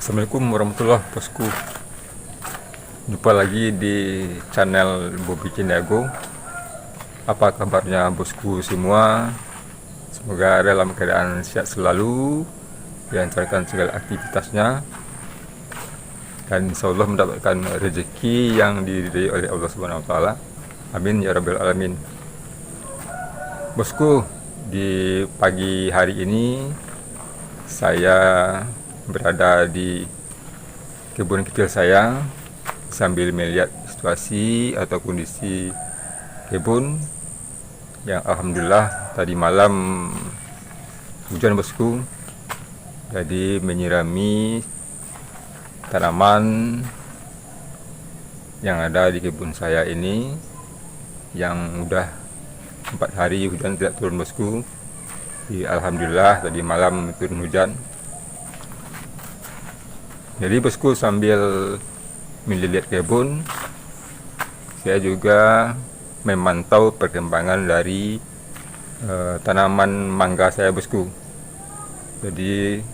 Assalamualaikum warahmatullahi wabarakatuh. Jumpa lagi di channel Bobby Ciniago. Apa kabarnya bosku semua? Semoga dalam keadaan sehat selalu, dilancarkan segala aktivitasnya, dan insya Allah mendapatkan rezeki yang diridai oleh Allah Subhanahu Wa Taala. Amin ya Rabbal Alamin. Bosku, di pagi hari ini saya berada di kebun kecil saya sambil melihat situasi atau kondisi kebun yang alhamdulillah tadi malam hujan bosku, jadi menyirami tanaman yang ada di kebun saya ini yang udah 4 hari hujan tidak turun bosku. Alhamdulillah tadi malam turun hujan. Jadi bosku, sambil melihat kebun, saya juga memantau perkembangan dari tanaman mangga saya bosku. Jadi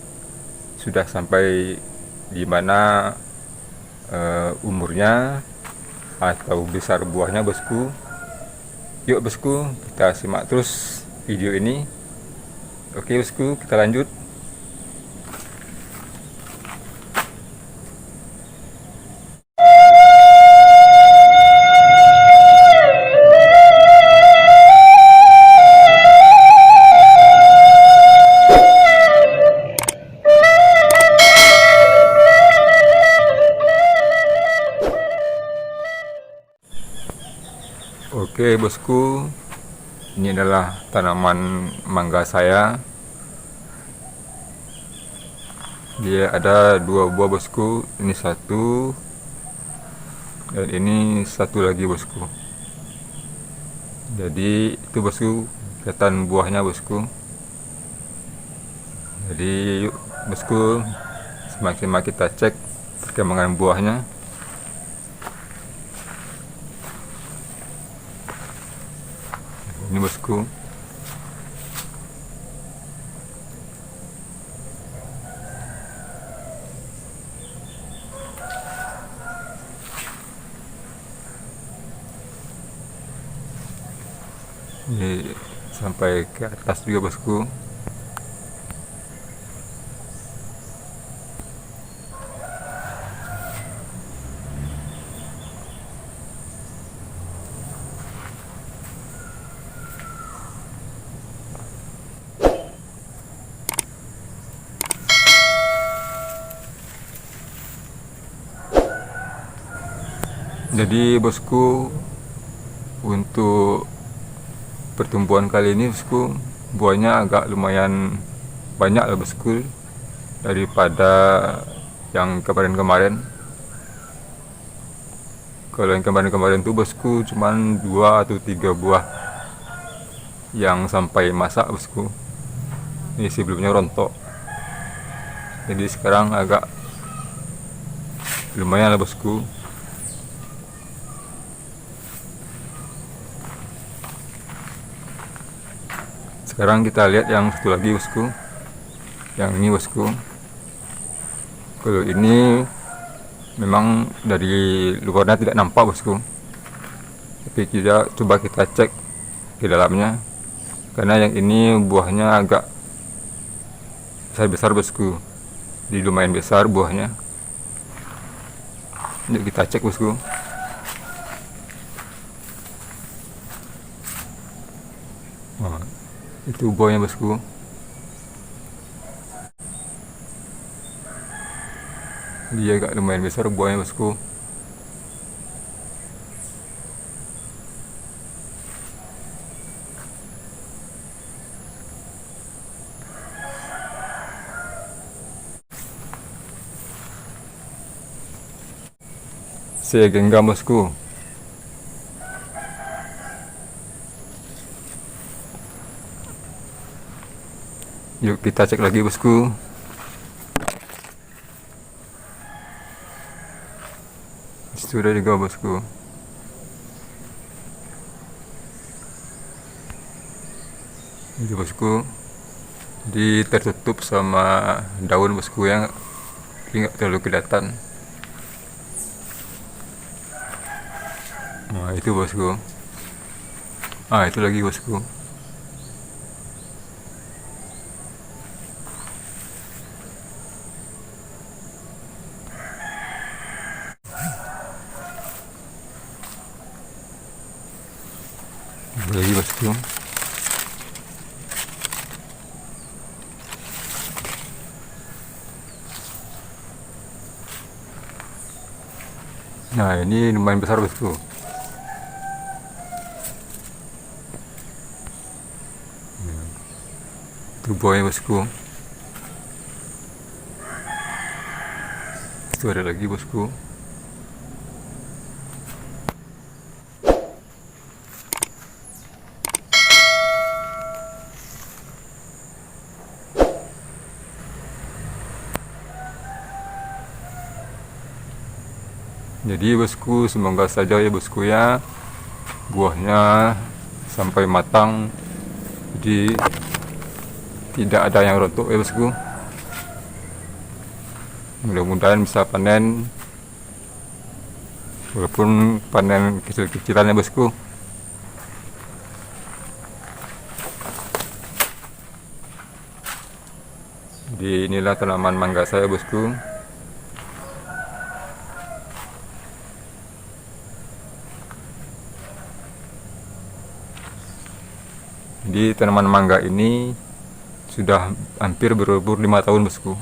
sudah sampai di mana umurnya atau besar buahnya bosku. Yuk bosku, kita simak terus video ini. Oke bosku, kita lanjut. Oke bosku, ini adalah tanaman mangga saya. Dia ada 2 buah bosku, ini 1 dan ini 1 lagi bosku. Jadi itu bosku, kelihatan buahnya bosku. Jadi yuk bosku, semakin kita cek perkembangan buahnya. Ini bosku, ini sampai ke atas juga bosku. Jadi bosku, untuk pertumbuhan kali ini bosku, buahnya agak lumayan banyak lah bosku daripada yang kemarin-kemarin. Kalau yang kemarin-kemarin tuh bosku cuman 2 atau 3 buah yang sampai masak bosku. Ini sebelumnya rontok, jadi sekarang agak lumayan lah bosku. Sekarang kita lihat yang satu lagi bosku, yang ini bosku. Kalau ini memang dari luarnya tidak nampak bosku, tapi coba kita cek ke dalamnya, karena yang ini buahnya agak besar bosku, jadi lumayan besar buahnya. Yuk kita cek bosku. Wah, itu buahnya bosku. Dia agak lumayan besar buahnya bosku. Saya genggam bosku. Yuk kita cek lagi bosku. Sudah juga bosku. Ini bosku, jadi tertutup sama daun bosku yang tapi nggak terlalu kelihatan. Nah itu bosku, itu lagi bosku. Lagi bosku. Nah ini lumayan besar bosku. Itu buahnya bosku. Itu ada lagi bosku. Jadi bosku, semoga saja ya bosku ya, buahnya sampai matang, jadi tidak ada yang rontok ya bosku. Mudah-mudahan bisa panen, walaupun panen kecil-kecilan ya bosku. Jadi inilah tanaman mangga saya bosku. Jadi tanaman mangga ini sudah hampir berumur 5 tahun bosku.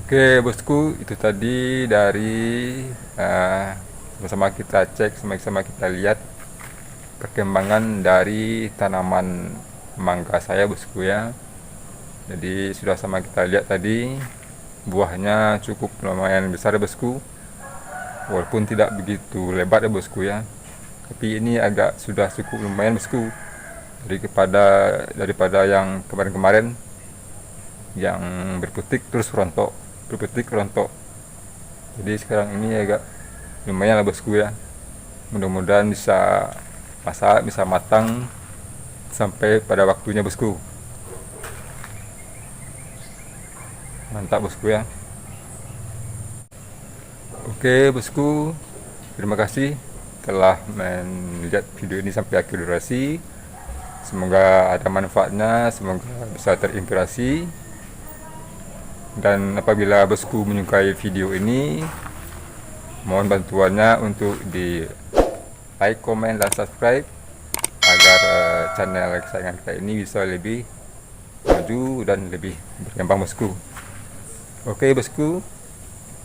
Oke bosku, itu tadi dari sama-sama kita cek, sama-sama kita lihat perkembangan dari tanaman mangga saya bosku ya. Jadi sudah sama kita lihat tadi, buahnya cukup lumayan besar ya bosku, walaupun tidak begitu lebat ya bosku ya, tapi ini agak sudah cukup lumayan bosku, daripada yang kemarin-kemarin yang berputik terus rontok, berputik rontok. Jadi sekarang ini agak lumayan lah bosku ya. Mudah-mudahan bisa masak, bisa matang sampai pada waktunya bosku. Mantap bosku ya. Oke bosku, terima kasih telah melihat video ini sampai akhir durasi. Semoga ada manfaatnya, semoga bisa terinspirasi. Dan apabila bosku menyukai video ini, mohon bantuannya untuk di like, komen, dan subscribe agar channel kesayangan kita ini bisa lebih maju dan lebih berkembang bosku. Oke bosku,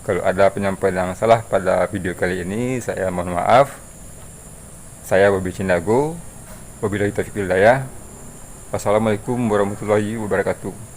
kalau ada penyampaian yang salah pada video kali ini, saya mohon maaf. Saya Bobby Cinago. Wabillahi taufiq hidayah. Wassalamualaikum warahmatullahi wabarakatuh.